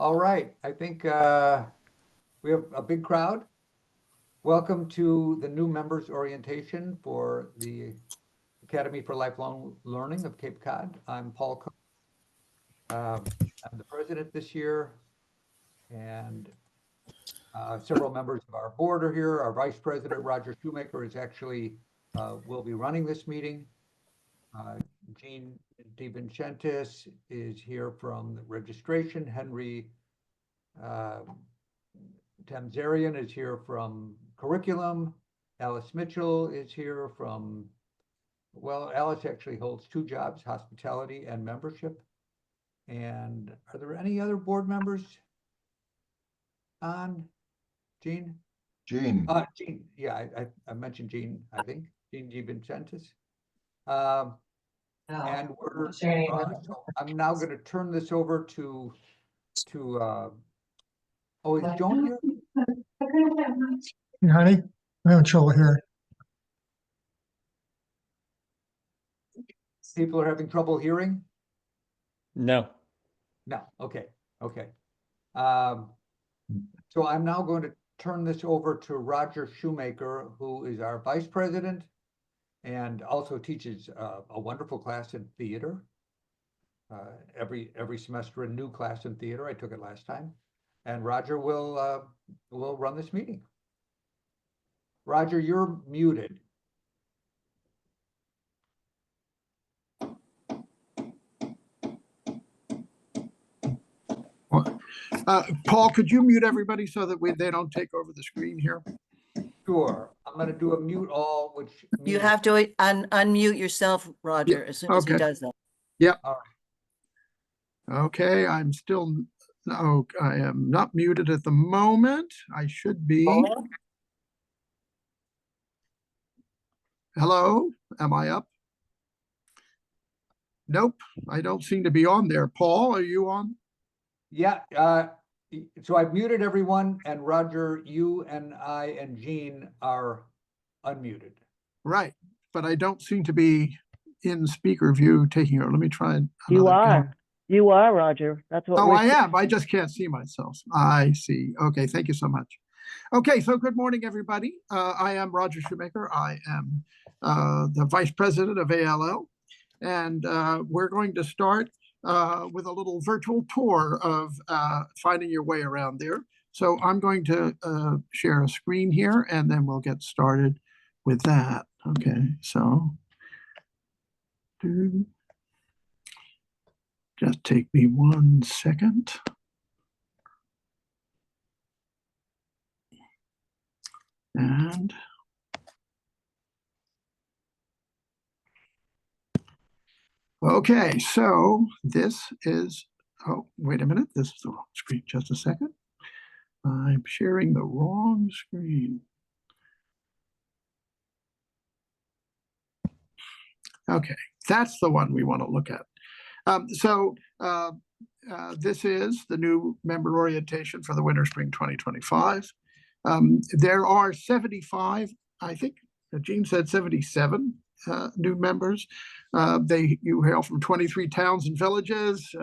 All right, I think we have a big crowd. Welcome to the new members orientation for the Academy for Lifelong Learning of Cape Cod. I'm Paul Cook. I'm the president this year, and several members of our board are here. Our vice president, Roger Shoemaker, is actually will be running this meeting. Jean DeVincentis is here from the registration. Henry uh, Tamzarian is here from curriculum. Alice Mitchell is here from, well, Alice actually holds two jobs, hospitality and membership. And are there any other board members on? Jean? Gene. Jean, yeah, I mentioned Jean, I think, Jean DeVincentis. Um, and we're, so I'm now going to turn this over to, oh, is Joan here? Hey, honey, I'm having trouble here. People are having trouble hearing? No. No, okay, okay. So I'm now going to turn this over to Roger Shoemaker, who is our vice president and also teaches a wonderful class in theater. Every semester, a new class in theater. I took it last time. And Roger will run this meeting. Roger, you're muted. Paul, could you mute everybody so that they don't take over the screen here? Sure. I'm going to do a mute all, which You means have to unmute yourself, Roger, as soon as he okay. does that. Okay, I am not muted at the moment. I should be. Hello, am I up? Nope, I don't seem to be on there. Paul, are you on? yeah. So I've muted everyone, and Roger, you and I and Jean are unmuted. Right, but I don't seem to be in speaker view taking over. Let me try. You are. You are, Roger. That's what. Oh, I am. I just can't see myself. I see. Okay, thank you so much. Okay, so good morning, everybody. I am Roger Shoemaker. I am the vice president of ALL, and we're going to start with a little virtual tour of finding your way around there. So I'm going to share a screen here, and then we'll get started with that. Okay, so just take me 1 second. And okay, so this is, oh, wait a minute, this is the wrong screen, just a second. I'm sharing the wrong screen. Okay, that's the one we want to look at. This is the new member orientation for the winter spring 2025. There are 75, I think Jean said 77 new members. You hail from 23 towns and villages.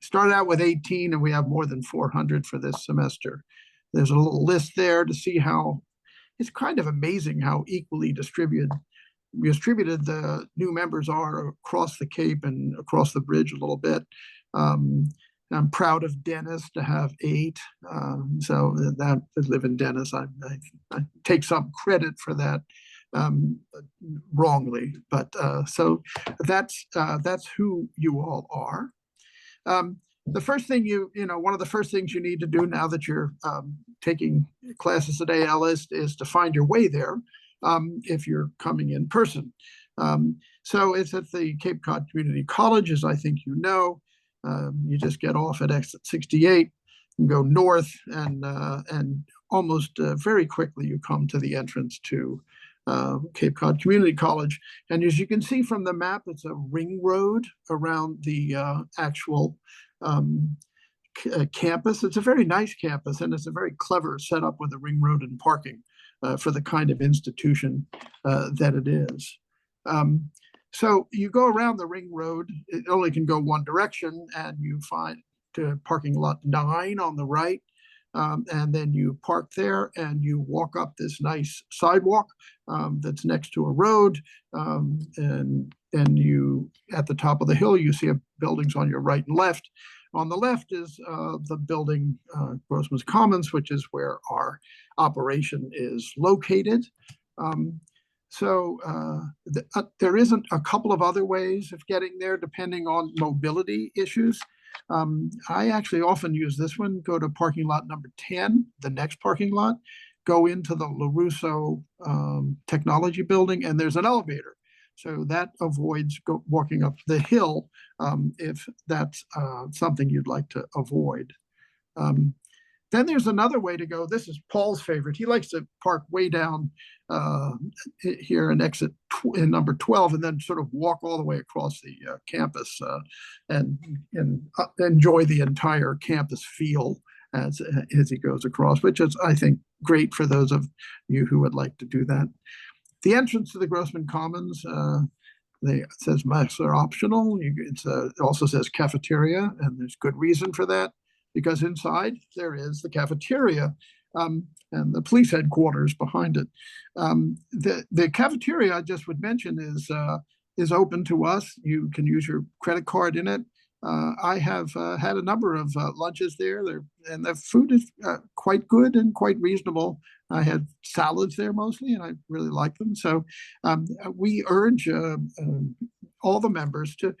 Started out with 18, and we have more than 400 for this semester. There's a little list there to see how it's kind of amazing how equally distributed the new members are across the Cape and across the bridge a little bit. I'm proud of Dennis to have 8. So that I live in Dennis. I take some credit for that wrongly, but so that's who you all are. The first thing one of the first things you need to do now that you're taking classes at ALS is to find your way there if you're coming in person. So it's at the Cape Cod Community College, as I think you know. You just get off at exit 68 and go north, and almost very quickly you come to the entrance to Cape Cod Community College. And as you can see from the map, it's a ring road around the actual campus. It's a very nice campus, and it's a very clever setup with a ring road and parking for the kind of institution that it is. So you go around the ring road, it only can go one direction, and you to parking lot 9 on the right. And then you park there and you walk up this nice sidewalk that's next to a road. And then you, at the top of the hill, you see buildings on your right and left. On the left is the building, Grossman's Commons, which is where our operation is located. There isn't a couple of other ways of getting there depending on mobility issues. I actually often use this one, go to parking lot number 10, the next parking lot, go into the LaRusso Technology Building, and there's an elevator. So that avoids walking up the hill if that's something you'd like to avoid. Then there's another way to go. This is Paul's favorite. He likes to park way down here and exit in number 12 and then sort of walk all the way across the campus and enjoy the entire campus feel as he goes across, which is, I think, great for those of you who would like to do that. The entrance to the Grossman Commons, it says masks are optional. It also says cafeteria, and there's good reason for that, because inside there is the cafeteria and the police headquarters behind it. The cafeteria, I just would mention, is open to us. You can use your credit card in it. I have had a number of lunches there, and the food is quite good and quite reasonable. I had salads there mostly, and I really like them. So we urge all the members to,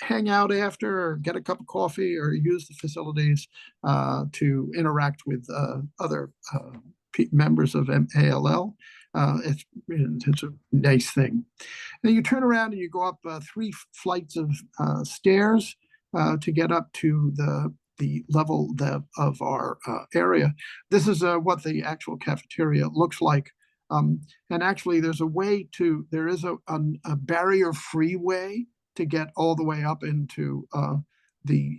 hang out after or get a cup of coffee or use the facilities to interact with other members of ALL. It's a nice thing. Then you turn around and you go up 3 flights of stairs to get up to the level of our area. This is what the actual cafeteria looks like. And actually there is a barrier-free way to get all the way up into the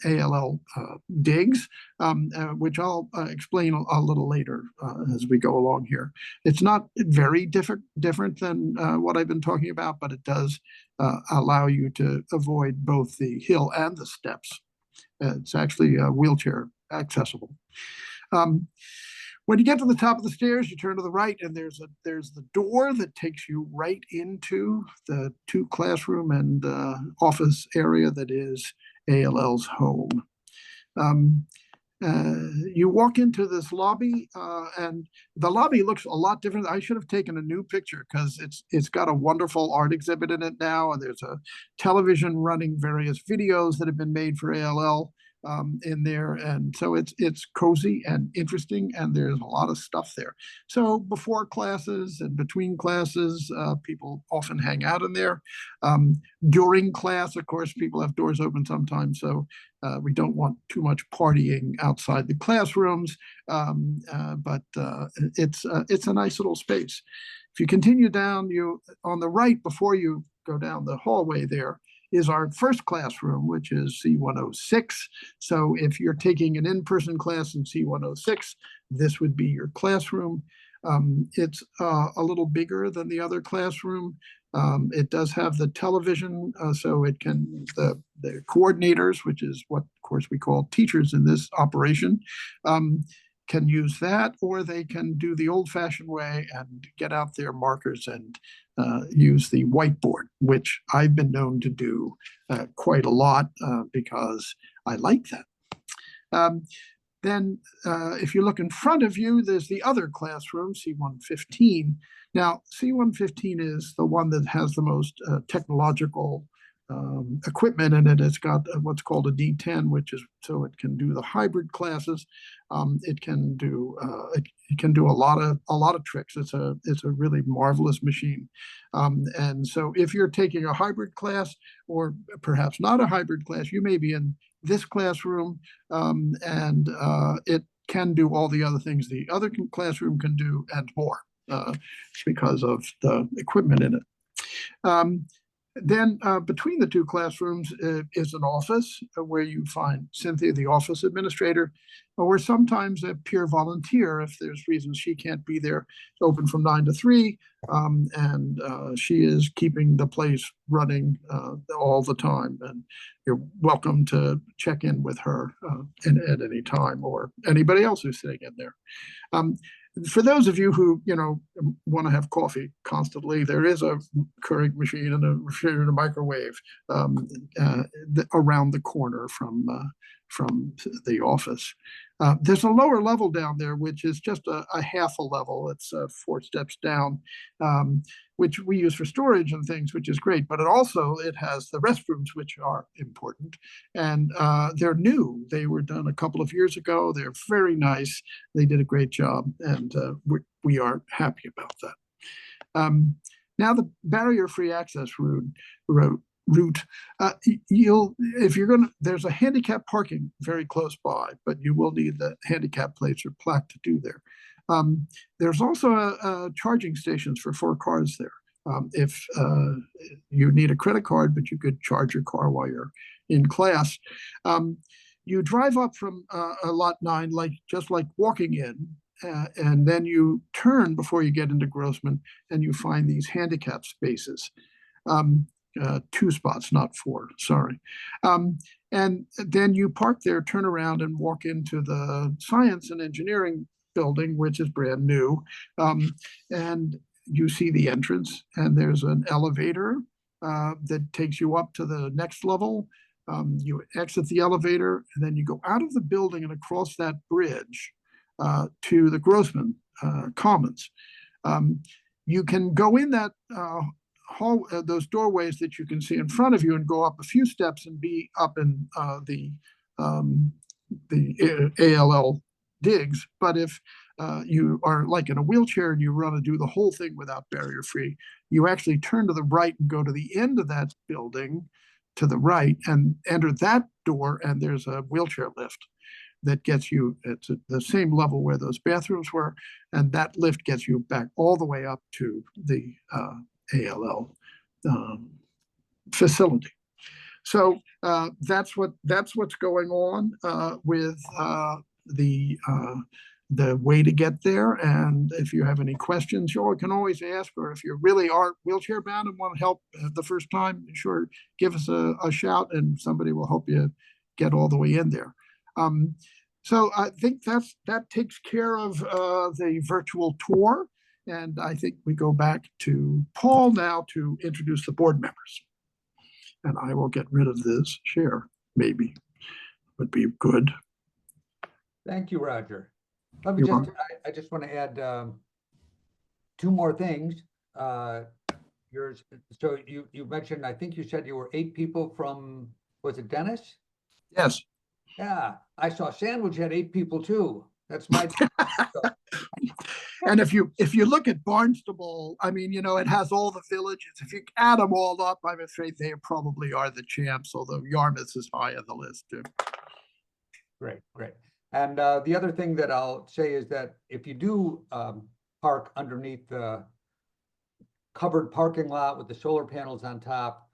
ALL digs, which I'll explain a little later as we go along here. It's not very different than what I've been talking about, but it does allow you to avoid both the hill and the steps. It's actually wheelchair accessible. When you get to the top of the stairs, you turn to the right, and there's the door that takes you right into the 2 classroom and office area that is ALL's home. You walk into this lobby, and the lobby looks a lot different. I should have taken a new picture because it's got a wonderful art exhibit in it now, and there's a television running various videos that have been made for ALL in there, and so it's cozy and interesting, and there's a lot of stuff there. So before classes and between classes, people often hang out in there. During class, of course, people have doors open sometimes, so we don't want too much partying outside the classrooms, but it's a nice little space. If you continue down, on the right before you go down the hallway there is our first classroom, which is C106. So if you're taking an in-person class in C106, this would be your classroom. It's a little bigger than the other classroom. It does have the television, so it can, the coordinators, which is what, of course, we call teachers in this operation, can use that, or they can do the old-fashioned way and get out their markers and use the whiteboard, which I've been known to do quite a lot because I like that. Then if you look in front of you, there's the other classroom, C115. Now, C115 is the one that has the most technological equipment in it. It's got what's called a D10, which is so it can do the hybrid classes. It can do a lot of tricks. It's a really marvelous machine. And so if you're taking a hybrid class, or perhaps not a hybrid class, you may be in this classroom, and it can do all the other things the other classroom can do and more because of the equipment in it. Then between the two classrooms is an office where you find Cynthia, the office administrator, or sometimes a peer volunteer if there's reasons she can't be there. It's open from 9 to 3, and she is keeping the place running all the time. And you're welcome to check in with her at any time, or anybody else who's sitting in there. For those of you who, want to have coffee constantly, there is a Keurig machine and a refrigerator and a microwave around the corner from the office. There's a lower level down there, which is just a half a level. It's 4 steps down, which we use for storage and things, which is great. But it has the restrooms, which are important. And they're new. They were done a couple of years ago. They're very nice. They did a great job. And we are happy about that. Now the barrier-free access route, there's a handicap parking very close by, but you will need the handicap plates or plaque to do there. There's also charging stations for 4 cars there. If you need a credit card, but you could charge your car while you're in class. You drive up from lot 9, just like walking in, and then you turn before you get into Grossman, and you find these handicap spaces. 2 spots, not 4, sorry. And then you park there, turn around, and walk into the science and engineering building, which is brand new. And you see the entrance, and there's an elevator that takes you up to the next level. You exit the elevator, and then you go out of the building and across that bridge to the Grossman Commons. You can go in that those doorways that you can see in front of you and go up a few steps and be up in the ALL digs. But if you are like in a wheelchair and you want to do the whole thing without barrier free, you actually turn to the right and go to the end of that building to the right and enter that door, and there's a wheelchair lift that gets you at the same level where those bathrooms were, and that lift gets you back all the way up to the ALL facility. So that's what's going on with the way to get there. And if you have any questions, you can always ask, or if you really are wheelchair bound and want help the first time, sure, give us a shout and somebody will help you get all the way in there. So I think that takes care of the virtual tour. And I think we go back to Paul now to introduce the board members. And I will get rid of this share, maybe, would be good. Thank you, Roger. Let me I just want to add 2 more things. So you mentioned, I think you said you were 8 people from, was it Dennis? Yes. Yeah, I saw Sandwich had 8 people too. That's my. And if you look at Barnstable, I mean, it has all the villages. If you add them all up, I'm afraid they probably are the champs, although Yarmouth is high on the list too. Great. And the other thing that I'll say is that if you do park underneath the covered parking lot with the solar panels on top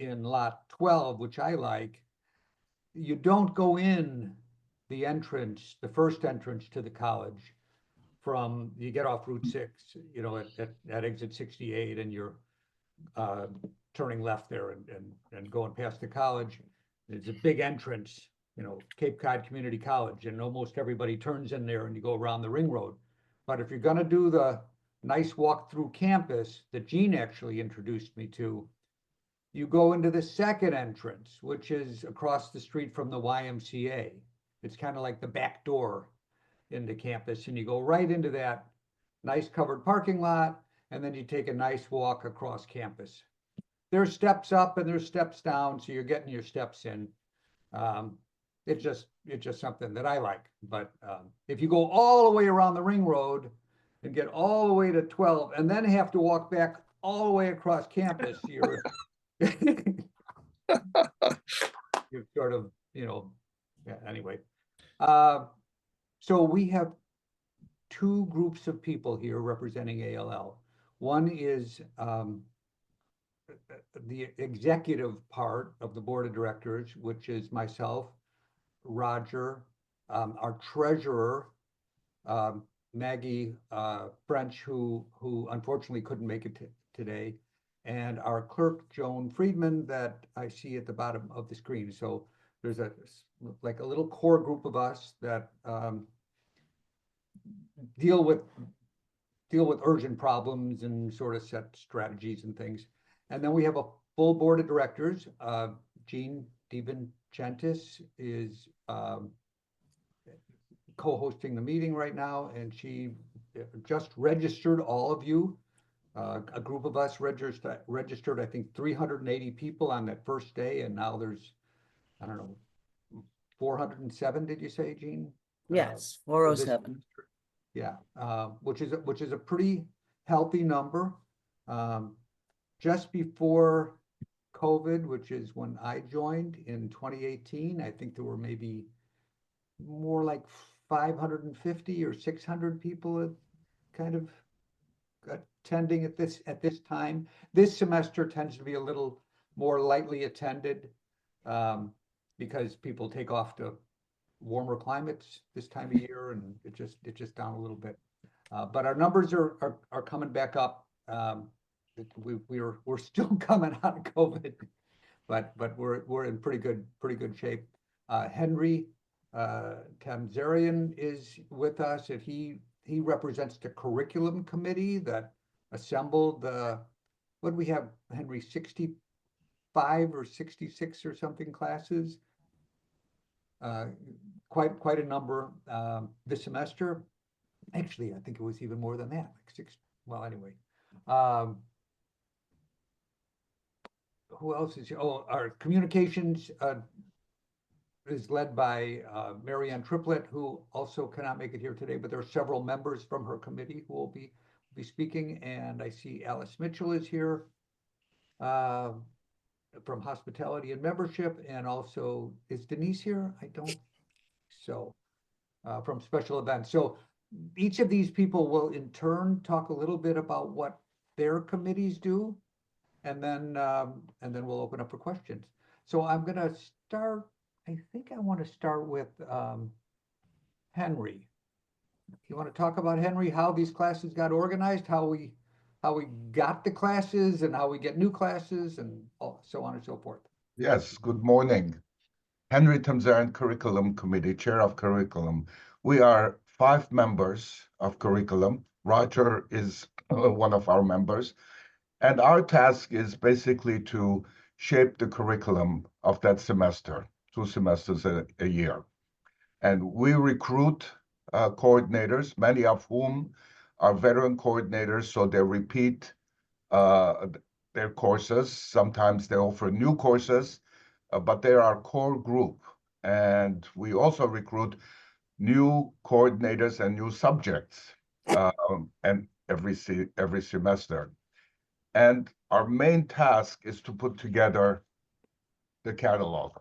in lot 12, which I like, you don't go in the first entrance to the college you get off Route 6, at exit 68, and you're turning left there and going past the college. It's a big entrance, Cape Cod Community College, and almost everybody turns in there and you go around the ring road. But if you're gonna do the nice walk through campus that Gene actually introduced me to, you go into the second entrance, which is across the street from the YMCA. It's kind of like the back door into campus, and you go right into that nice covered parking lot, and then you take a nice walk across campus. There's steps up and there's steps down, so you're getting your steps in. It's just something that I like. But if you go all the way around the ring road and get all the way to 12 and then have to walk back all the way across campus, you're sort of, yeah, anyway. So we have 2 groups of people here representing ALL. One is the executive part of the board of directors, which is myself, Roger, our treasurer, Maggie French, who unfortunately couldn't make it today, and our clerk, Joan Friedman, that I see at the bottom of the screen. So there's like a little core group of us that deal with urgent problems and sort of set strategies and things. And then we have a full board of directors. Jean DiVincentis is co-hosting the meeting right now, and she just registered all of you. A group of us registered, I think, 380 people on that first day, and now there's, I don't know, 407, did you say, Jean? Yes, For this 407. semester. Yeah, which is a pretty healthy number. Just before COVID, which is when I joined in 2018, I think there were maybe more like 550 or 600 people kind of attending at this time. This semester tends to be a little more lightly attended because people take off to warmer climates this time of year, and it's just down a little bit. But our numbers are coming back up. We're still coming out of COVID, but we're in pretty good shape. Henry Tamzarian is with us, and he represents the curriculum committee that assembled what do we have, Henry, 65 or 66 or something classes? Quite a number this semester. Actually, I think it was even more than that, like 6. Well, anyway. Who else is here? Oh, our communications is led by Marianne Triplett, who also cannot make it here today, but there are several members from her committee who will be speaking. And I see Alice Mitchell is here from hospitality and membership, and also, is Denise here? I don't, so from special events. So each of these people will in turn talk a little bit about what their committees do, and then we'll open up for questions. So I'm gonna start, I think I want to start with Henry. You want to talk about, Henry, how these classes got organized, how we got the classes and how we get new classes and so on and so forth. Yes, good morning. Henry Tamzarian, Curriculum Committee, Chair of Curriculum. We are 5 members of Curriculum. Roger is one of our members. And our task is basically to shape the curriculum of that semester, 2 semesters a year. And we recruit coordinators, many of whom are veteran coordinators, so they repeat their courses. Sometimes they offer new courses, but they're our core group. And we also recruit new coordinators and new subjects and every semester. And our main task is to put together the catalog,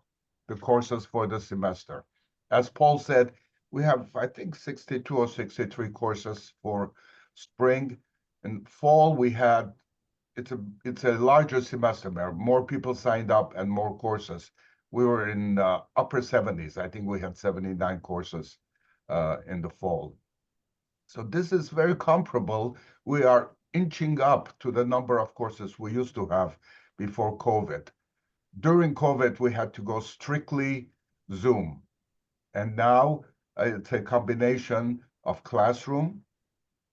the courses for the semester. As Paul said, we have, I think, 62 or 63 courses for spring. And fall, we had, it's a larger semester, more people signed up and more courses. We were in upper 70s. I think we had 79 courses in the fall. So this is very comparable. We are inching up to the number of courses we used to have before COVID. During COVID, we had to go strictly Zoom. And now it's a combination of classroom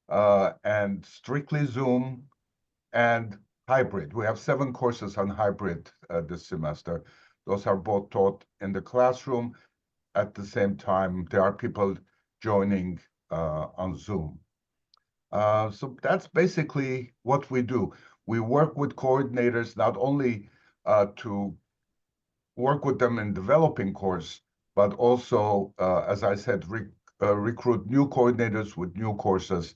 and strictly Zoom and hybrid. We have 7 courses on hybrid this semester. Those are both taught in the classroom. At the same time, there are people joining on Zoom. So that's basically what we do. We work with coordinators not only to work with them in developing course, but also, as I said, recruit new coordinators with new courses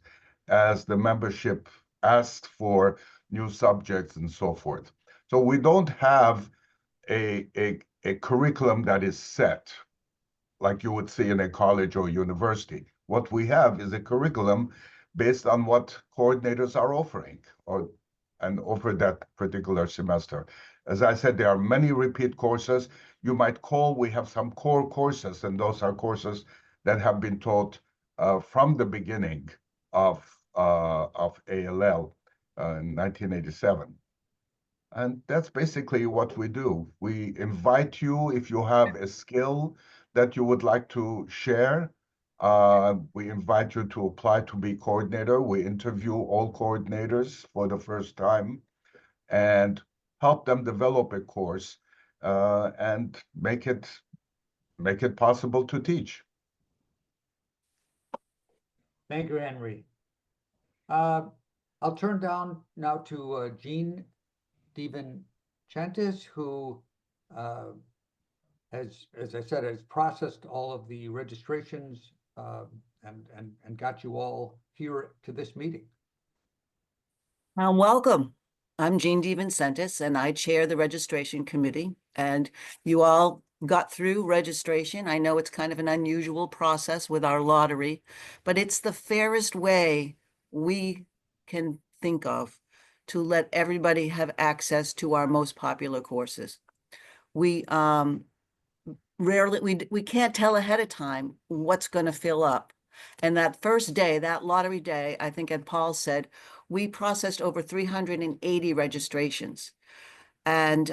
as the membership asks for new subjects and so forth. So we don't have a curriculum that is set like you would see in a college or university. What we have is a curriculum based on what coordinators are offering or and over that particular semester. As I said, there are many repeat courses. You might call, we have some core courses, and those are courses that have been taught from the beginning of ALL in 1987. And that's basically what we do. We invite you, if you have a skill that you would like to share, we invite you to apply to be coordinator. We interview all coordinators for the first time and help them develop a course and make it possible to teach. Thank you, Henry. I'll turn down now to Jean DiVincentis, who, as I said, has processed all of the registrations and got you all here to this meeting. Welcome. I'm Jean DiVincentis, and I chair the registration committee. And you all got through registration. I know it's kind of an unusual process with our lottery, but it's the fairest way we can think of to let everybody have access to our most popular courses. We we can't tell ahead of time what's going to fill up. And that first day, that lottery day, I think, as Paul said, we processed over 380 registrations. And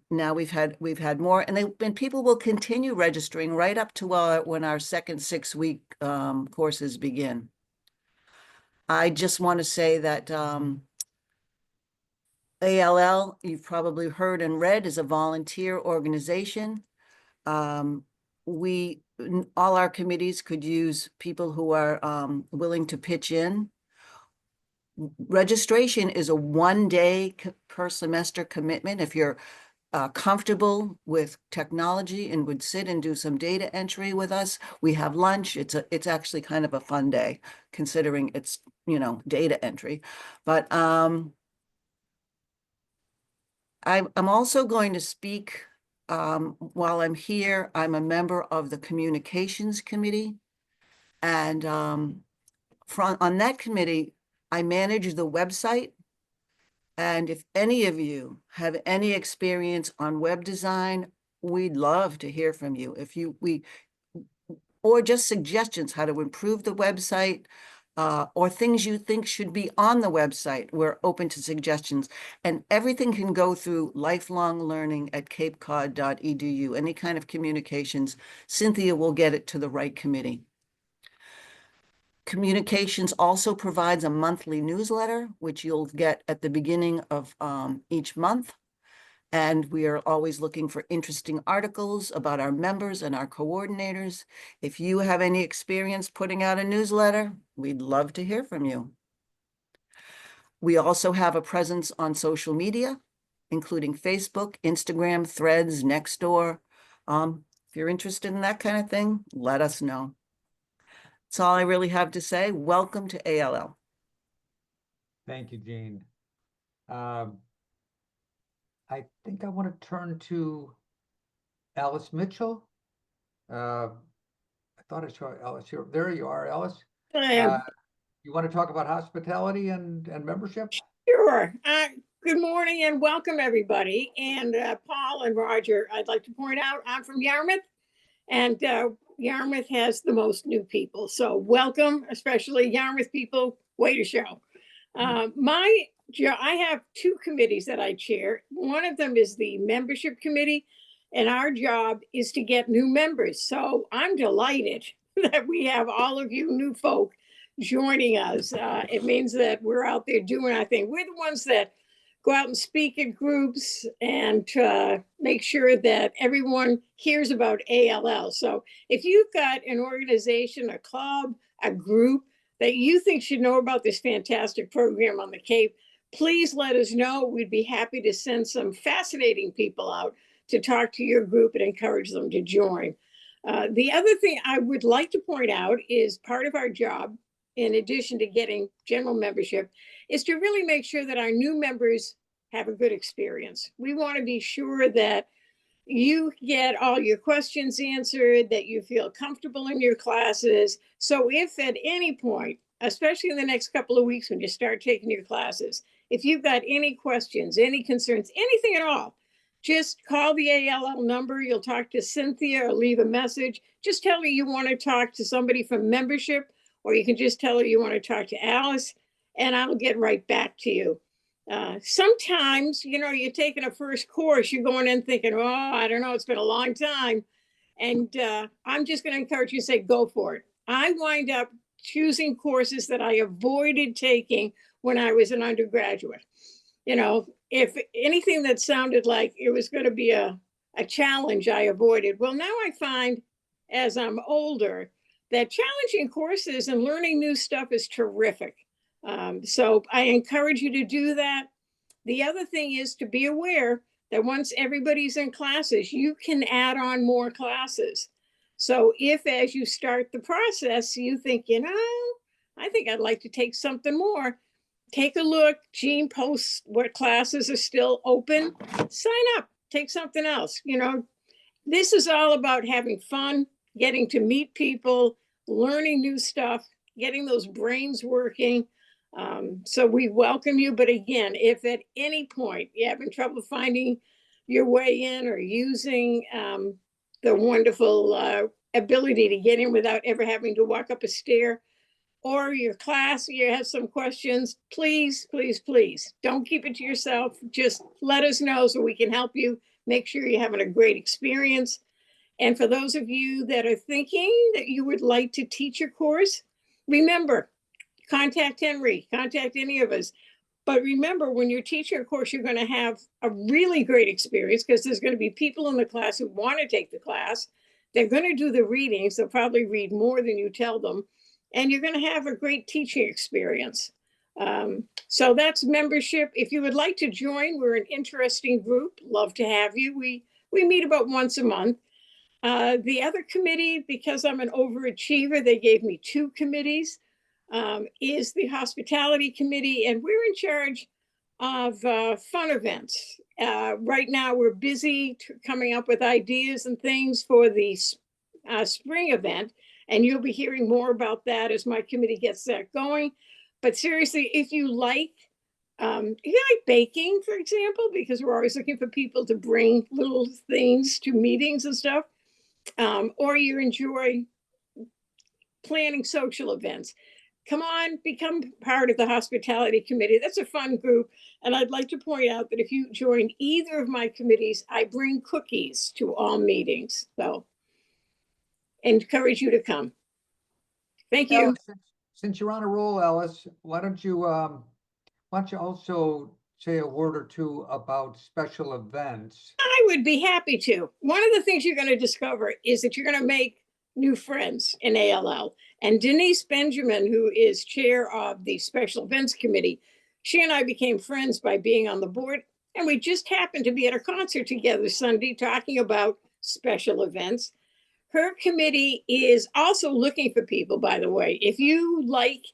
now we've had more, and people will continue registering right up to when our second 6-week courses begin. I just want to say that ALL, you've probably heard and read, is a volunteer organization. All our committees could use people who are willing to pitch in. Registration is a 1-day per semester commitment. If you're comfortable with technology and would sit and do some data entry with us, we have lunch. It's actually kind of a fun day, considering it's, data entry. But I'm also going to speak while I'm here. I'm a member of the communications committee, and on that committee, I manage the website. And if any of you have any experience on web design, we'd love to hear from you. Or just suggestions how to improve the website, or things you think should be on the website. We're open to suggestions, and everything can go through lifelonglearning@capecod.edu. Any kind of communications, Cynthia will get it to the right committee. Communications also provides a monthly newsletter, which you'll get at the beginning of each month. And we are always looking for interesting articles about our members and our coordinators. If you have any experience putting out a newsletter, we'd love to hear from you. We also have a presence on social media, including Facebook, Instagram, Threads, Nextdoor. If you're interested in that kind of thing, let us know. That's all I really have to say. Welcome to ALL. Thank you, Jean. I think I want to turn to Alice Mitchell. I thought I saw Alice here. There you are, Alice. You want to talk about hospitality and membership? Sure. Good morning and welcome, everybody. And Paul and Roger, I'd like to point out I'm from Yarmouth, and Yarmouth has the most new people. So welcome, especially Yarmouth people. Way to show. I have 2 committees that I chair. One of them is the membership committee, and our job is to get new members. So I'm delighted that we have all of you new folk joining us. It means that we're out there doing our thing. We're the ones that go out and speak at groups and make sure that everyone hears about ALL. So if you've got an organization, a club, a group that you think should know about this fantastic program on the Cape, please let us know. We'd be happy to send some fascinating people out to talk to your group and encourage them to join. The other thing I would like to point out is part of our job, in addition to getting general membership, is to really make sure that our new members have a good experience. We want to be sure that you get all your questions answered, that you feel comfortable in your classes. So if at any point, especially in the next couple of weeks when you start taking your classes, if you've got any questions, any concerns, anything at all, just call the ALL number. You'll talk to Cynthia or leave a message. Just tell her you want to talk to somebody from membership, or you can just tell her you want to talk to Alice, and I'll get right back to you. Sometimes, you know, you're taking a first course, you're going in thinking, oh, I don't know, it's been a long time. And I'm just going to encourage you to say, go for it. I wind up choosing courses that I avoided taking when I was an undergraduate. You know, if anything that sounded like it was going to be a challenge, I avoided. Well, now I find as I'm older that challenging courses and learning new stuff is terrific. So I encourage you to do that. The other thing is to be aware that once everybody's in classes, you can add on more classes. So if as you start the process, you think, you know, I think I'd like to take something more, take a look. Jean posts what classes are still open. Sign up, take something else. You know, this is all about having fun, getting to meet people, learning new stuff, getting those brains working. So we welcome you. But again, if at any point you're having trouble finding your way in or using the wonderful ability to get in without ever having to walk up a stair, or your class, you have some questions, please, please, please don't keep it to yourself. Just let us know so we can help you. Make sure you're having a great experience. And for those of you that are thinking that you would like to teach a course, remember, contact Henry, contact any of us. But remember, when you're teaching a course, you're going to have a really great experience because there's going to be people in the class who want to take the class. They're going to do the readings. They'll probably read more than you tell them. And you're going to have a great teaching experience. So that's membership. If you would like to join, we're an interesting group. Love to have you. We meet about once a month. The other committee, because I'm an overachiever, they gave me 2 committees, is the hospitality committee, and we're in charge of fun events. Right now, we're busy coming up with ideas and things for the spring event, and you'll be hearing more about that as my committee gets that going. But seriously, if you like baking, for example, because we're always looking for people to bring little things to meetings and stuff, or you enjoy planning social events, come on, become part of the hospitality committee. That's a fun group. And I'd like to point out that if you join either of my committees, I bring cookies to all meetings. So encourage you to come. Thank you. Alice, since you're on a roll, Alice, why don't you also say a word or two about special events? I would be happy to. One of the things you're going to discover is that you're going to make new friends in ALL. And Denise Benjamin, who is chair of the Special Events Committee, she and I became friends by being on the board. And we just happened to be at a concert together Sunday talking about special events. Her committee is also looking for people, by the way. If you like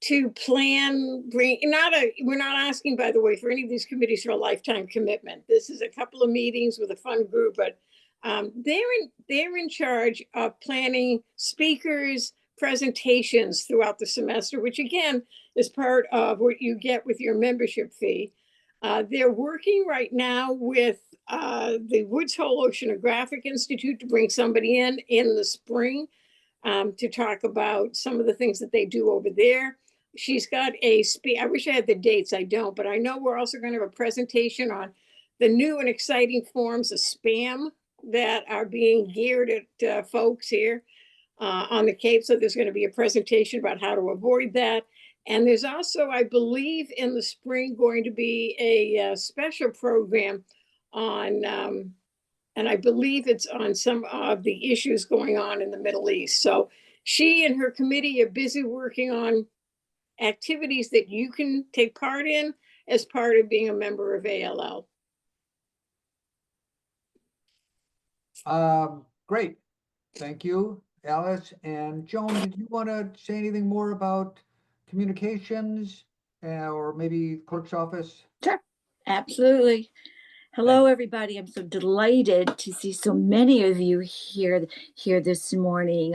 to plan, we're not asking, by the way, for any of these committees for a lifetime commitment. This is a couple of meetings with a fun group, but they're in charge of planning speakers, presentations throughout the semester, which again is part of what you get with your membership fee. They're working right now with the Woods Hole Oceanographic Institute to bring somebody in the spring to talk about some of the things that they do over there. She's got I wish I had the dates, I don't, but I know we're also going to have a presentation on the new and exciting forms of spam that are being geared at folks here on the Cape. So there's going to be a presentation about how to avoid that. And there's also, I believe, in the spring going to be a special program on, and I believe it's on some of the issues going on in the Middle East. So she and her committee are busy working on activities that you can take part in as part of being a member of ALL. Great. Thank you, Alice. And Joan, did you want to say anything more about communications or maybe clerk's office? Sure, absolutely. Hello, everybody. I'm so delighted to see so many of you here this morning.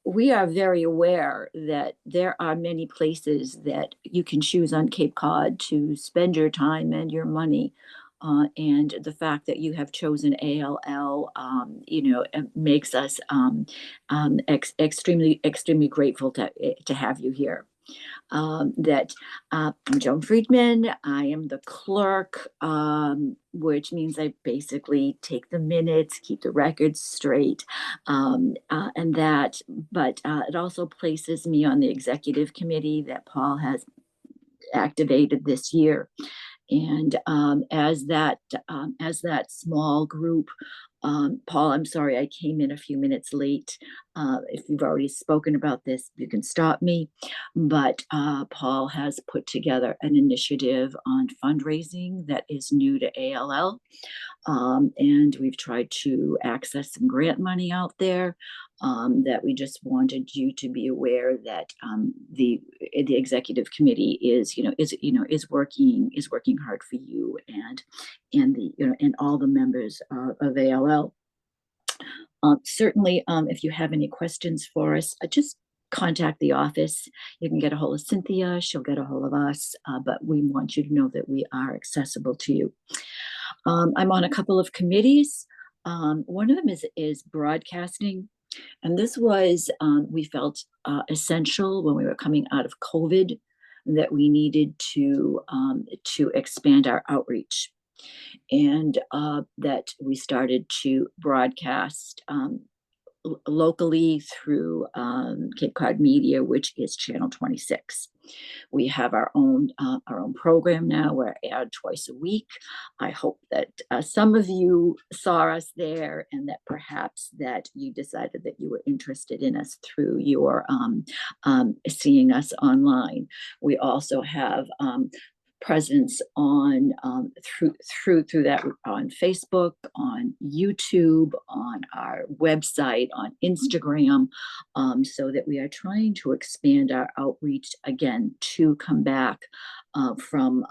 we are very aware that there are many places that you can choose on Cape Cod to spend your time and your money. And the fact that you have chosen ALL, makes us extremely grateful to have you here. I'm Joan Friedman. I am the clerk, which means I basically take the minutes, keep the records straight, but it also places me on the executive committee that Paul has activated this year. And as that small group, Paul, I'm sorry, I came in a few minutes late. If you've already spoken about this, you can stop me. But Paul has put together an initiative on fundraising that is new to ALL. And we've tried to access some grant money out there. That we just wanted you to be aware that the executive committee is working hard for you and all the members of ALL. Certainly, if you have any questions for us, just contact the office. You can get a hold of Cynthia, she'll get a hold of us, but we want you to know that we are accessible to you. I'm on a couple of committees. One of them is broadcasting. And this was, we felt essential when we were coming out of COVID, that we needed to expand our outreach, and that we started to broadcast locally through Cape Cod Media, which is Channel 26. We have our own program now. We're aired twice a week. I hope that some of you saw us there, and that perhaps that you decided that you were interested in us through your seeing us online. We also have presence on through that on Facebook, on YouTube, on our website, on Instagram, so that we are trying to expand our outreach again to come back from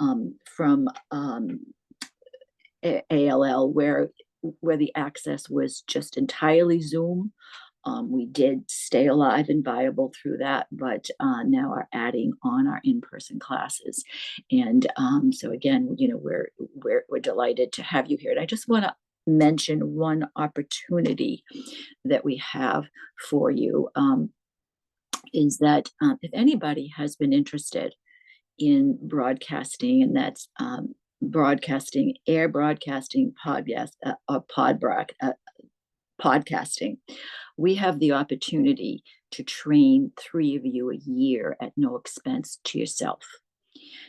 ALL, where the access was just entirely Zoom. We did stay alive and viable through that, but now are adding on our in-person classes. And so again, we're delighted to have you here. And I just want to mention one opportunity that we have for you, is that if anybody has been interested in broadcasting, and that's air broadcasting, podcasting, we have the opportunity to train 3 of you a year at no expense to yourself.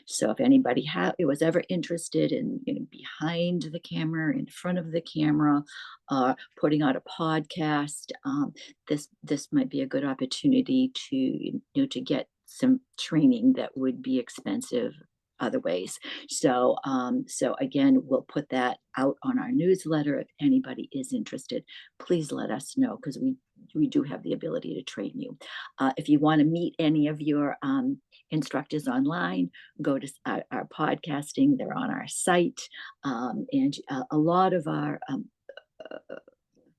So if anybody was ever interested in behind the camera, in front of the camera, putting out a podcast, this might be a good opportunity to get some training that would be expensive other ways. So again, we'll put that out on our newsletter. If anybody is interested, please let us know, because we do have the ability to train you. If you want to meet any of your instructors online, go to our podcasting. They're on our site, and a lot of our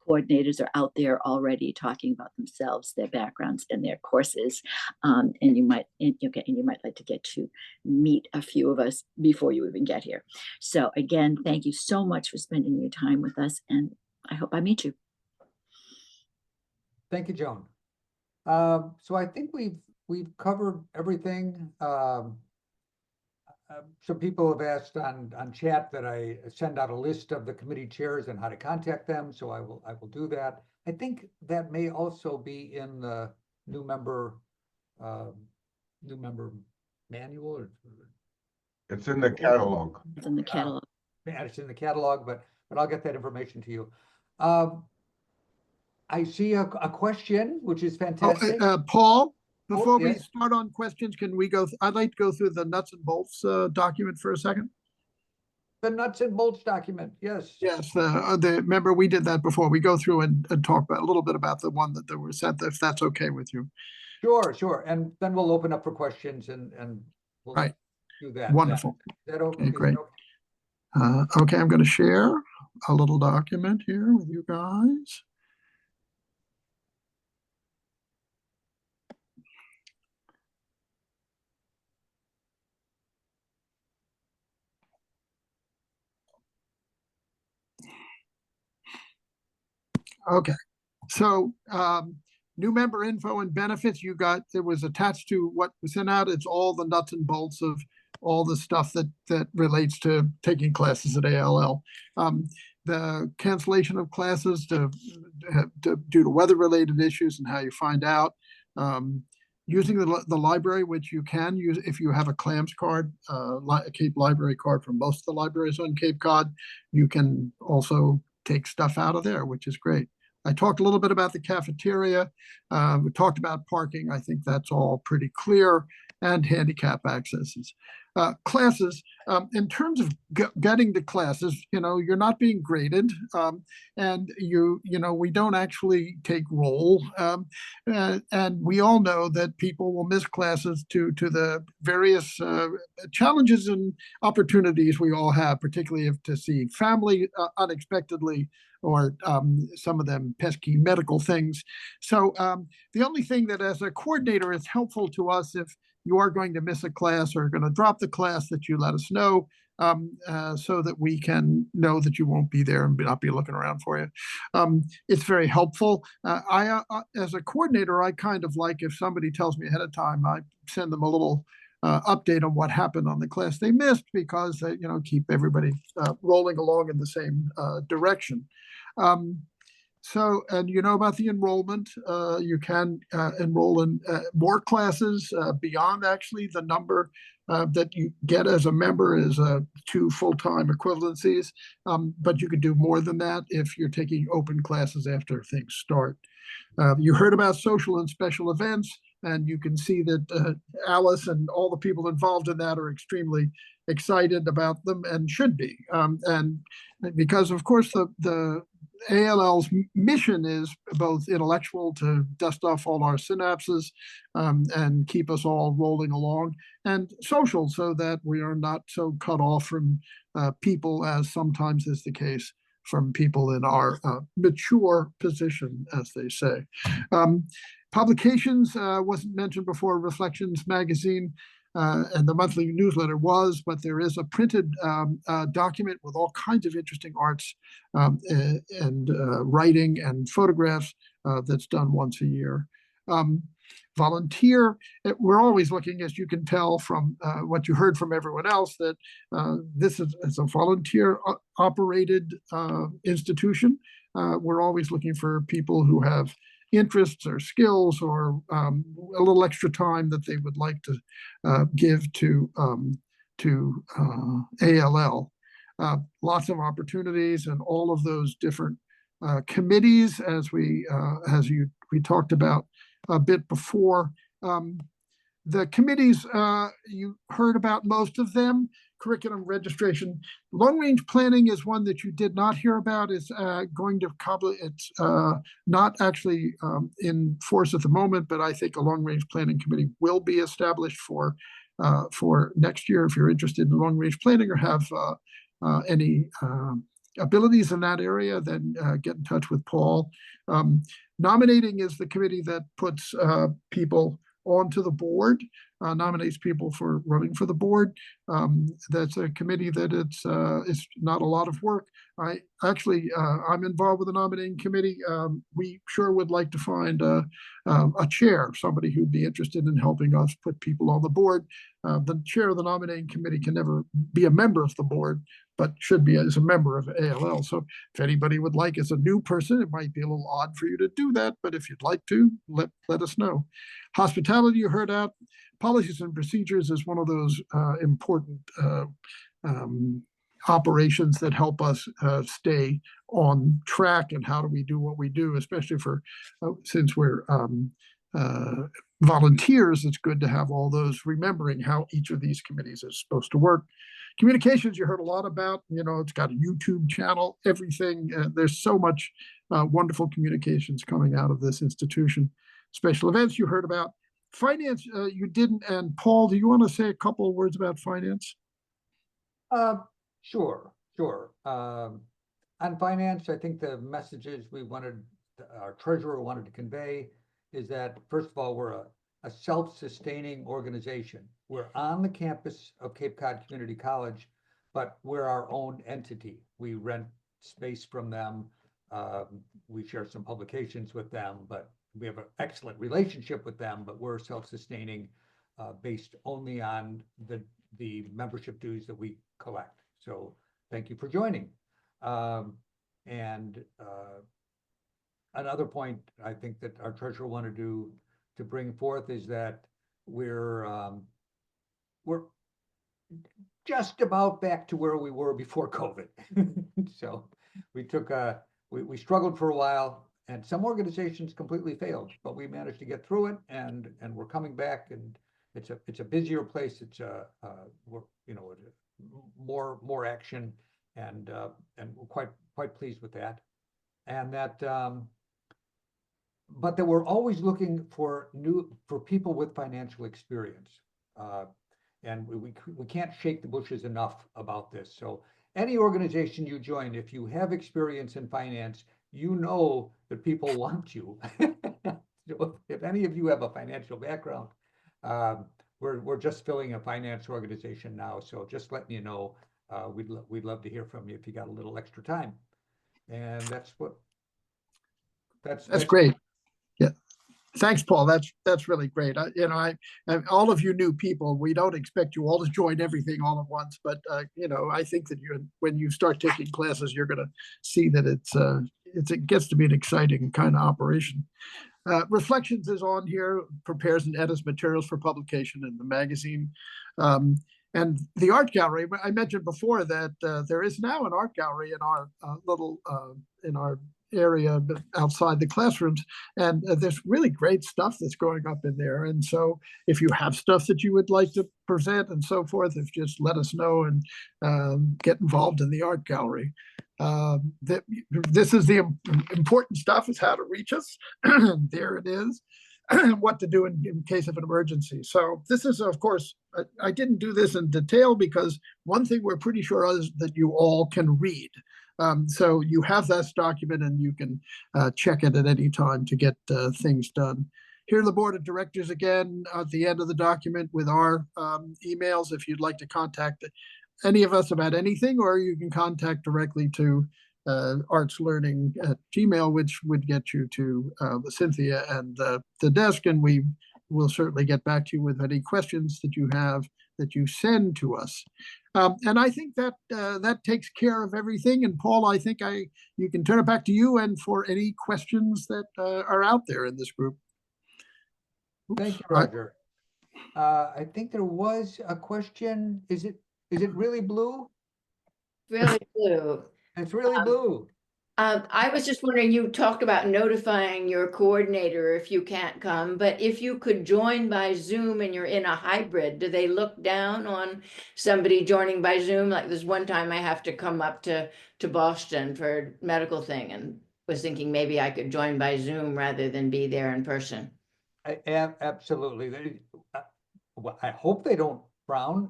coordinators are out there already talking about themselves, their backgrounds, and their courses. And you might like to get to meet a few of us before you even get here. So again, thank you so much for spending your time with us, and I hope I meet you. Thank you, Joan. So I think we've covered everything. Some people have asked on chat that I send out a list of the committee chairs and how to contact them, so I will do that. I think that may also be in the new member manual. It's in the catalog. It's in the catalog. It's in the catalog, but I'll get that information to you. I see a question, which is fantastic. Paul, before we yes. start on questions, can we go? I'd like to go through the nuts and bolts document for a second. The nuts and bolts document, yes. Yes, remember we did that before. We go through and talk about a little bit about the one that were sent, if that's okay with you. Sure. And then we'll open up for questions and we'll Right. do that. Wonderful. Is that okay? Great. Okay, I'm going to share a little document here with you guys. Okay, so new member info and benefits, it was attached to what was sent out. It's all the nuts and bolts of all the stuff that relates to taking classes at ALL. The cancellation of classes due to weather-related issues and how you find out. Using the library, which you can use if you have a CLAMS card, a Cape Library card from most of the libraries on Cape Cod. You can also take stuff out of there, which is great. I talked a little bit about the cafeteria. We talked about parking. I think that's all pretty clear, and handicap accesses. Classes, in terms of getting to classes, you're not being graded, and we don't actually take roll. And we all know that people will miss classes to the various challenges and opportunities we all have, particularly if to see family unexpectedly, or some of them pesky medical things. So the only thing that as a coordinator is helpful to us, if you are going to miss a class or going to drop the class, that you let us know, so that we can know that you won't be there and not be looking around for you. It's very helpful. As a coordinator, I kind of like if somebody tells me ahead of time, I send them a little update on what happened on the class they missed, because keep everybody rolling along in the same direction. So, and about the enrollment, you can enroll in more classes beyond actually the number that you get as a member is 2 full-time equivalencies, but you could do more than that if you're taking open classes after things start. You heard about social and special events, and you can see that Alice and all the people involved in that are extremely excited about them, and should be. And because, of course, the ALL's mission is both intellectual, to dust off all our synapses and keep us all rolling along, and social, so that we are not so cut off from people, as sometimes is the case from people in our mature position, as they say. Publications wasn't mentioned before. Reflections magazine and the monthly newsletter was, but there is a printed document with all kinds of interesting arts and writing and photographs that's done once a year. Volunteer, we're always looking, as you can tell from what you heard from everyone else, that this is a volunteer operated institution. We're always looking for people who have interests or skills or a little extra time that they would like to give to ALL. Lots of opportunities, and all of those different committees, as we talked about a bit before. The committees, you heard about most of them. Curriculum registration. Long-range planning is one that you did not hear about. It's it's not actually in force at the moment, but I think a long-range planning committee will be established for next year. If you're interested in long-range planning or have any abilities in that area, then get in touch with Paul. Nominating is the committee that puts people onto the board, nominates people for running for the board. That's a committee that it's not a lot of work. I'm involved with the nominating committee. We sure would like to find a chair, somebody who'd be interested in helping us put people on the board. The chair of the nominating committee can never be a member of the board, but should be as a member of ALL. So if anybody would like, as a new person, it might be a little odd for you to do that, but if you'd like to, let us know. Hospitality, you heard out. Policies and procedures is one of those important operations that help us stay on track, and how do we do what we do, especially for since we're volunteers. It's good to have all those, remembering how each of these committees is supposed to work. Communications, you heard a lot about. It's got a YouTube channel, everything. There's so much wonderful communications coming out of this institution. Special events, you heard about. Finance, you didn't. And Paul, do you want to say a couple of words about finance? Sure. On finance, I think the messages our treasurer wanted to convey is that, first of all, we're a self-sustaining organization. We're on the campus of Cape Cod Community College, but we're our own entity. We rent space from them. We share some publications with them, but we have an excellent relationship with them, but we're self-sustaining based only on the membership dues that we collect. So thank you for joining. And another point I think that our treasurer wanted to bring forth is that we're just about back to where we were before COVID. So we struggled for a while, and some organizations completely failed, but we managed to get through it, and we're coming back, and it's a busier place. It's we're, you know, more action, and we're quite pleased with that, and that. But that we're always looking for people with financial experience, and we can't shake the bushes enough about this. So any organization you join, if you have experience in finance, you know that people want you. So if any of you have a financial background, we're just filling a finance organization now. So just letting you know, we'd love to hear from you if you got a little extra time. And that's Great. Yeah. Thanks, Paul. That's really great. I all of you new people, we don't expect you all to join everything all at once, but I think that when you start taking classes, you're going to see that it gets to be an exciting kind of operation. Reflections is on here, prepares and edits materials for publication in the magazine. And the art gallery, I mentioned before that there is now an art gallery in our in our area outside the classrooms, and there's really great stuff that's going up in there. And so if you have stuff that you would like to present and so forth, just let us know and get involved in the art gallery. This is the important stuff, is how to reach us. There it is. What to do in case of an emergency. So this is, of course, I didn't do this in detail because one thing we're pretty sure is that you all can read. So you have this document and you can check it at any time to get things done. Here are the board of directors again at the end of the document with our emails if you'd like to contact any of us about anything, or you can contact directly to artslearning@gmail.com, which would get you to Cynthia and the desk, and we will certainly get back to you with any questions that you have that you send to us. And I think that that takes care of everything. And Paul, I think you can turn it back to you and for any questions that are out there in this group. Thank you, Roger. I think there was a question. Is it really blue? Really blue. It's really blue. I was just wondering, you talked about notifying your coordinator if you can't come, but if you could join by Zoom and you're in a hybrid, do they look down on somebody joining by Zoom? Like this one time I have to come up to Boston for a medical thing and was thinking maybe I could join by Zoom rather than be there in person. Absolutely. I hope they don't frown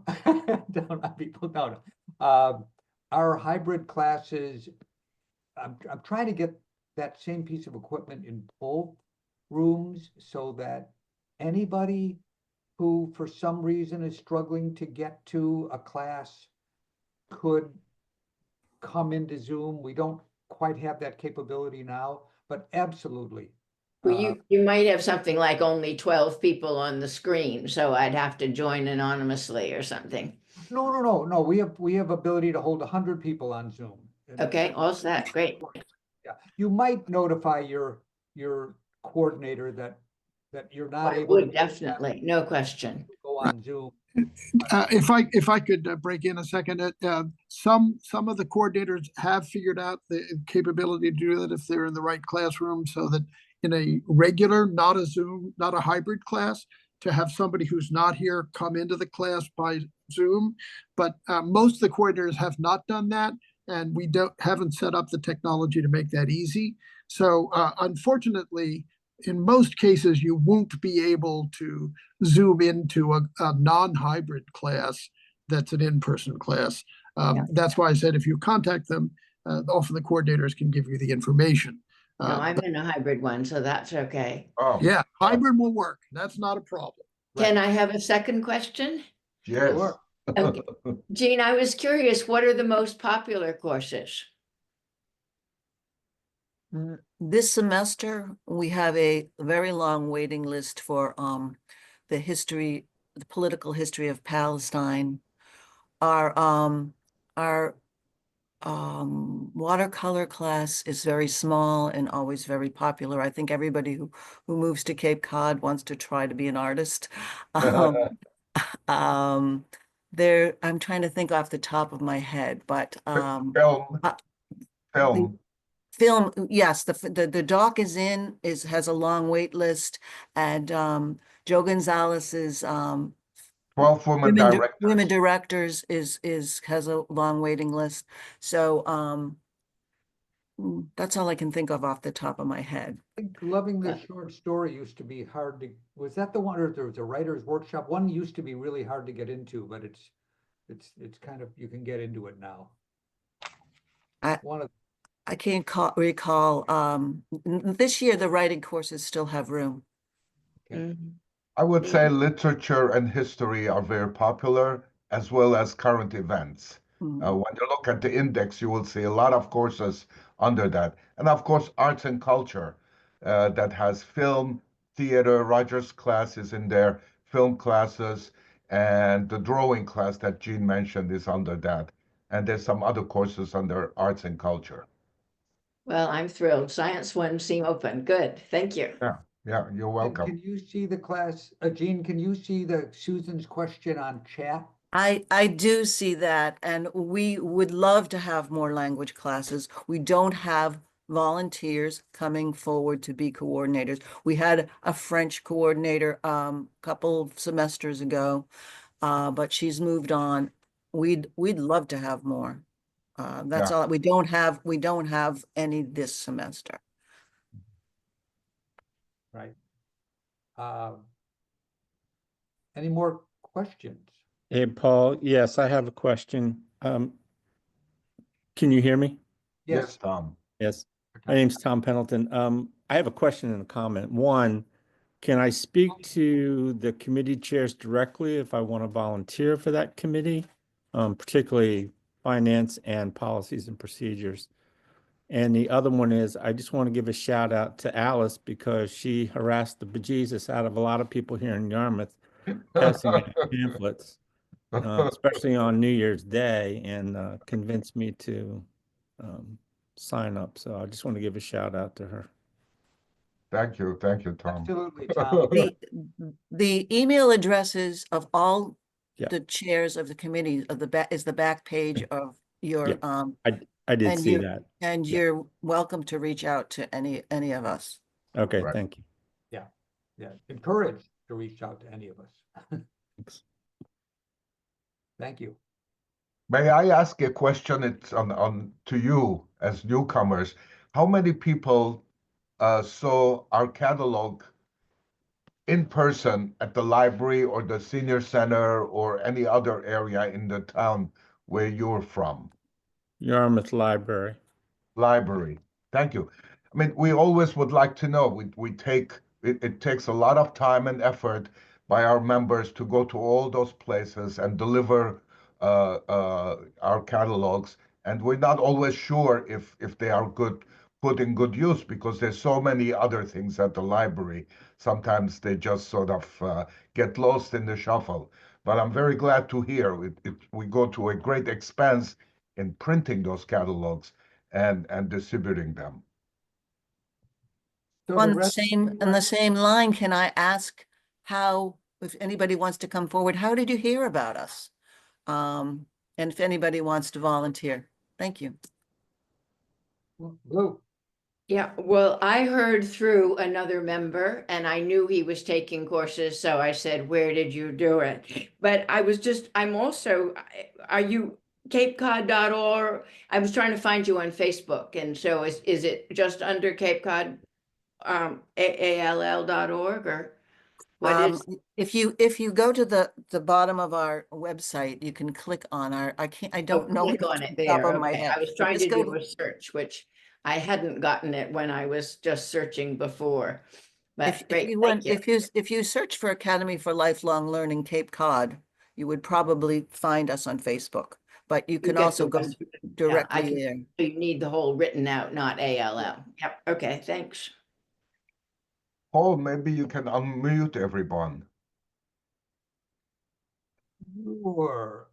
down on people. No. Our hybrid classes, I'm trying to get that same piece of equipment in both rooms so that anybody who for some reason is struggling to get to a class could come into Zoom. We don't quite have that capability now, but absolutely. Well, you might have something like only 12 people on the screen, so I'd have to join anonymously or something. No. We have ability to hold 100 people on Zoom. Okay, all set, great. Yeah, you might notify your coordinator that you're not I able would to definitely, no question. go on Zoom. If I could break in a second, some of the coordinators have figured out the capability to do that if they're in the right classroom, so that in a regular, not a Zoom, not a hybrid class, to have somebody who's not here come into the class by Zoom. But most of the coordinators have not done that, and we haven't set up the technology to make that easy. So unfortunately, in most cases, you won't be able to Zoom into a non-hybrid class that's an in-person class. That's why I said if you contact them, often the coordinators can give you the information. No, I'm in a hybrid one, so that's okay. Oh, Yeah, hybrid will work. That's not a problem. Can I have a second question? yes. Sure. Okay. Jean, I was curious, what are the most popular courses? This semester, we have a very long waiting list for the political history of Palestine. Our watercolor class is very small and always very popular. I think everybody who moves to Cape Cod wants to try to be an artist. I'm trying to think off the top of my head, but Film, uh, film. film, yes, the doc has a long wait list, and Joe Gonzalez's 12 women directors. women directors has a long waiting list. So that's all I can think of off the top of my head. I think Loving the Short Story used to be hard to, was that the one, or there was a writer's workshop? One used to be really hard to get into, but it's kind of, you can get into it now. One of I can't recall. This year, the writing courses still have room. Okay. I would say literature and history are very popular, as well as current events. When you look at the index, you will see a lot of courses under that. And of course, arts and culture that has film, theater. Roger's class is in there, film classes, and the drawing class that Jean mentioned is under that. And there's some other courses under arts and culture. Well, I'm thrilled. Science one seem open. Good. Thank you. Yeah, you're welcome. Can you see the class, Jean, can you see the Susan's question on chat? I do see that, and we would love to have more language classes. We don't have volunteers coming forward to be coordinators. We had a French coordinator a couple semesters ago, but she's moved on. We'd love to have more. That's all. We don't have any this semester. Right. Any more questions? Hey, Paul. Yes, I have a question. Can you hear me? Yes, Tom. Yes. My name's Tom Pendleton. I have a question and a comment. One, can I speak to the committee chairs directly if I want to volunteer for that committee, particularly finance and policies and procedures? And the other one is, I just want to give a shout out to Alice because she harassed the bejesus out of a lot of people here in Yarmouth, passing out pamphlets, especially on New Year's Day, and convinced me to sign up. So I just want to give a shout out to her. Thank you, Tom. Absolutely, Tom. The email addresses of all Yeah. the chairs of the committee is the back page of your I did and see you- that. and Yeah. you're welcome to reach out to any of us. Okay, Right. thank you. Yeah, encouraged to reach out to any of us. Thanks. Thank you. May I ask a question? It's on to you as newcomers. How many people saw our catalog in person at the library or the senior center or any other area in the town where you're from? Yarmouth Library. Library. Thank you. I mean, we always would like to know. It takes a lot of time and effort by our members to go to all those places and deliver our catalogs, and we're not always sure if they are put in good use because there's so many other things at the library. Sometimes they just sort of get lost in the shuffle. But I'm very glad to hear we go to a great expense in printing those catalogs and distributing them. So On the the rest of you on the are- same line, can I ask how, if anybody wants to come forward, how did you hear about us? And if anybody wants to volunteer, thank you. Blue. Yeah, well, I heard through another member and I knew he was taking courses, so I said, where did you do it? But I'm also, are you capecod.org? I was trying to find you on Facebook, and so is it just under Cape Cod, AALL.org, or what is? If you go to the bottom of our website, you can click on I don't know. Click it on off it the top there. of my Okay. head, I was but trying just to go do a search, which I hadn't gotten it when I was just searching before. But great, thank you. If you search for Academy for Lifelong Learning Cape Cod, you would probably find us on Facebook. but you can get also the go rest. directly can- there. So you need the whole written out, not ALL. Yep, okay, thanks. Paul, maybe you can unmute everyone. Sure.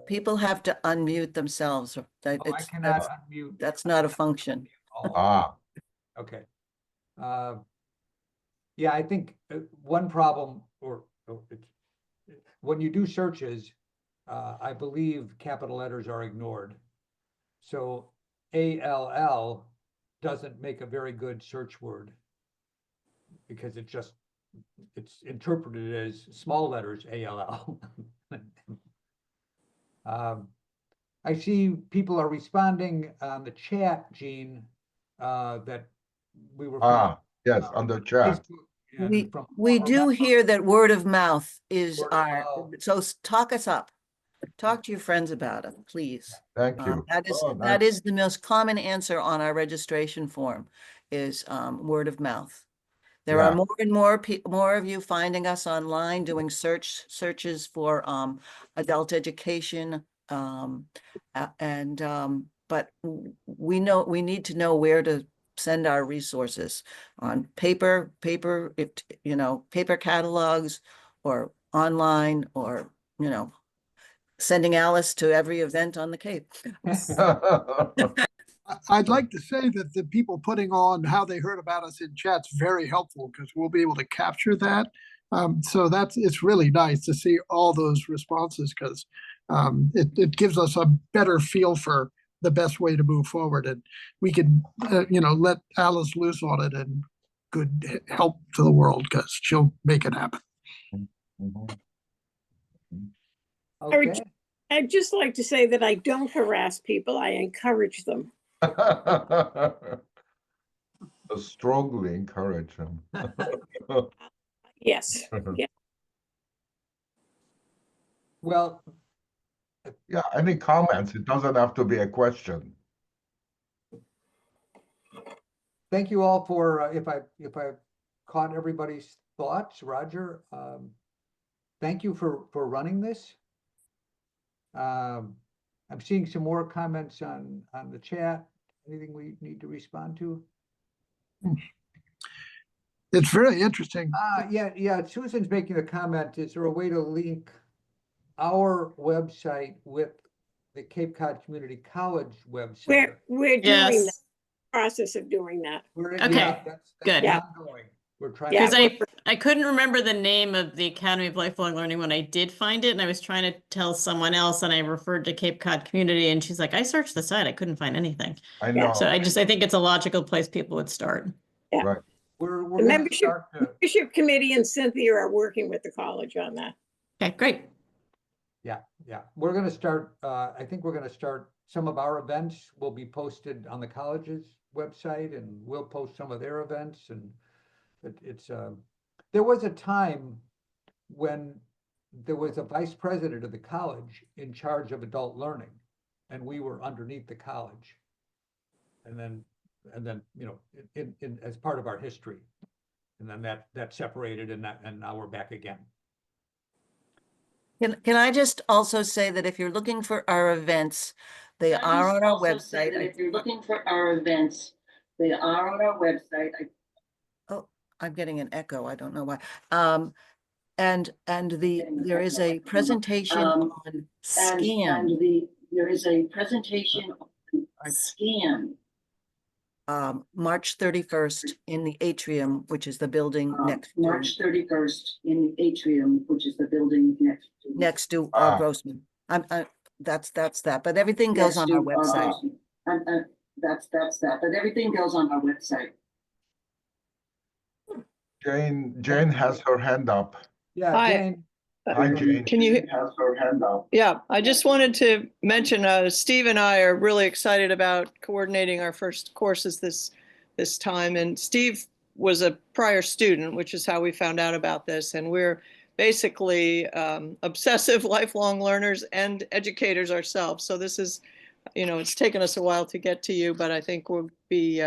People have to unmute themselves. That Oh, I it's, cannot that's, unmute. that's not a function. all. Ah, Okay. Yeah, I think one problem, when you do searches, I believe capital letters are ignored. So ALL doesn't make a very good search word because it's interpreted as small letters ALL. I see people are responding on the chat, Gene, that we were. yes, on the chat. Facebook and We, from we former do members. hear that word of mouth is Word of our, mouth. so talk us up. Talk to your friends about it, please. Thank you. That is, Oh, that nice. is the most common answer on our registration form is word of mouth. There are Yeah. more and more more of you finding us online doing searches for adult education. But we know we need to know where to send our resources on paper, paper catalogs or online or, sending Alice to every event on the Cape. I'd like to say that the people putting on how they heard about us in chat's very helpful because we'll be able to capture that. So it's really nice to see all those responses because it gives us a better feel for the best way to move forward. And we can, let Alice loose on it and good help to the world because she'll make it happen. Mhm. Okay. I'd just like to say that I don't harass people, I encourage them. Strongly encourage them. Yes, yeah. Well, Yeah, any comments? It doesn't have to be a question. thank you all for, if I caught everybody's thoughts, Roger, thank you for running this. I'm seeing some more comments on the chat. Anything we need to respond to? It's very interesting. Yeah, Susan's making a comment. Is there a way to link our website with the Cape Cod Community College website? We're doing the process of doing that. Yeah, that's good. ongoing. We're trying. Yeah, Because I couldn't remember the name of the Academy of Lifelong Learning when I did find it, and I was trying to tell someone else, and I referred to Cape Cod Community, and she's like, I searched the site, I couldn't find anything. I know. So I think it's a logical place people would start. Yeah. Right. We're The gonna membership start to, membership committee and Cynthia are working with the college on that. Okay, great. yeah. We're gonna start, I think we're gonna start, some of our events will be posted on the college's website and we'll post some of their events and it's, there was a time when there was a vice president of the college in charge of adult learning and we were underneath the college. And then, in as part of our history. And then that separated and now we're back again. Can I just also say that if you're looking for our events, they are on our website. If you're looking for our events, they are on our website. Oh, I'm getting an echo. I don't know why. And there is a presentation on SCAN. There is a presentation on SCAN. March 31st in the atrium, which is the building March 31st in the atrium, which is the building next to Grossman. That's that, but everything goes on our website. That's that, but everything goes on our website. Jane has her hand up. Yeah, Hi. Jane. Hi, Jane. Can you, Has her hand up. yeah, I just wanted to mention, Steve and I are really excited about coordinating our first courses this time. And Steve was a prior student, which is how we found out about this. And we're basically obsessive lifelong learners and educators ourselves. So this is, it's taken us a while to get to you, but I think we'll be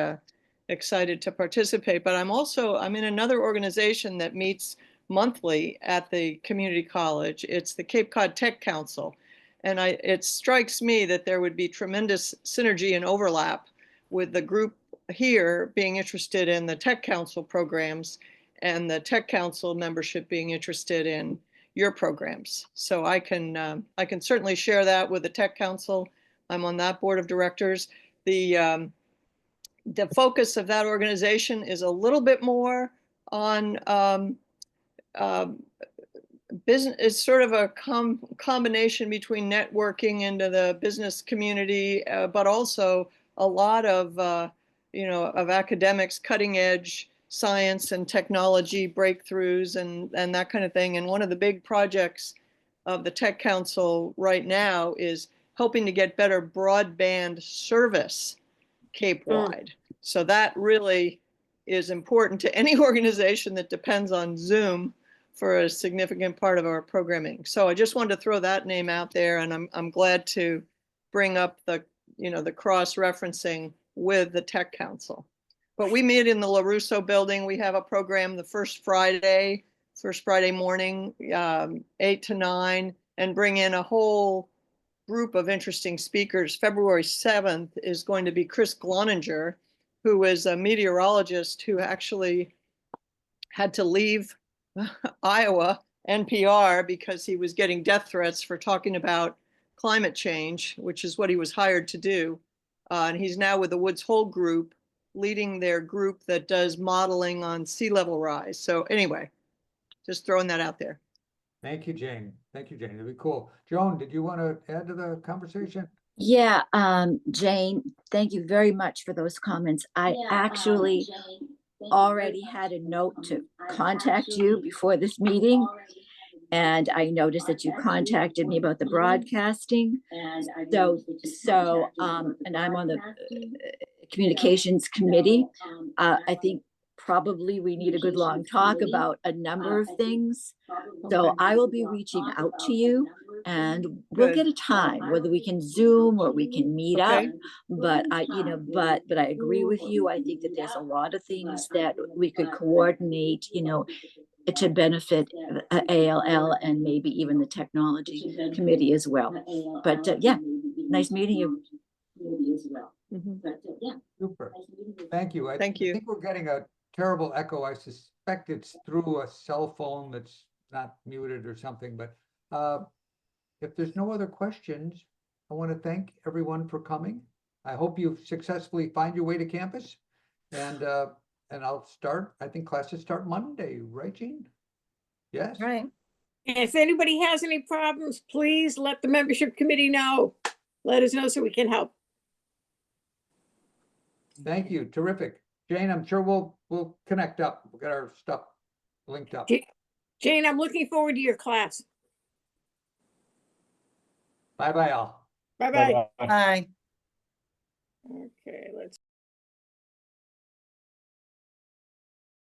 excited to participate. But I'm in another organization that meets monthly at the community college. It's the Cape Cod Tech Council. And it strikes me that there would be tremendous synergy and overlap with the group here being interested in the Tech Council programs and the Tech Council membership being interested in your programs. So I can certainly share that with the Tech Council. I'm on that board of directors. The focus of that organization is a little bit more on business. It's sort of a combination between networking into the business community, but also a lot of of academics, cutting edge science and technology breakthroughs and that kind of thing. And one of the big projects of the Tech Council right now is helping to get better broadband service Cape-wide. So that really is important to any organization that depends on Zoom for a significant part of our programming. So I just wanted to throw that name out there, and I'm glad to bring up the the cross-referencing with the Tech Council. But we meet in the LaRusso building. We have a program the first Friday morning, 8 to 9, and bring in a whole group of interesting speakers. February 7th is going to be Chris Gloninger, who is a meteorologist who actually had to leave Iowa NPR because he was getting death threats for talking about climate change, which is what he was hired to do. And he's now with the Woods Hole group, leading their group that does modeling on sea level rise. So anyway, just throwing that out there. Thank you, Jane. Thank you, Jane. It'd be cool. Joan, did you want to add to the conversation? Yeah, Jane, thank you very much for those comments. I actually already had a note to contact you before this meeting. And I noticed that you contacted me about the broadcasting. So, and I'm on the communications committee. I think probably we need a good long talk about a number of things. So I will be reaching out to you and we'll get a time, whether we can Zoom or we can meet up. But I agree with you. I think that there's a lot of things that we could coordinate, to benefit ALL and maybe even the technology committee as well. But yeah, nice meeting you. Super. Thank you. Thank you. I think we're getting a terrible echo. I suspect it's through a cell phone that's not muted or something, but if there's no other questions, I want to thank everyone for coming. I hope you've successfully find your way to campus, and I'll start. I think classes start Monday, right, Jean? Yes. Right. And if anybody has any problems, please let the membership committee know. Let us know so we can help. Thank you. Terrific. Jane, I'm sure we'll connect up. We'll get our stuff linked up. Jane, I'm looking forward to your class. Bye-bye all. Bye-bye. Bye. Okay, let's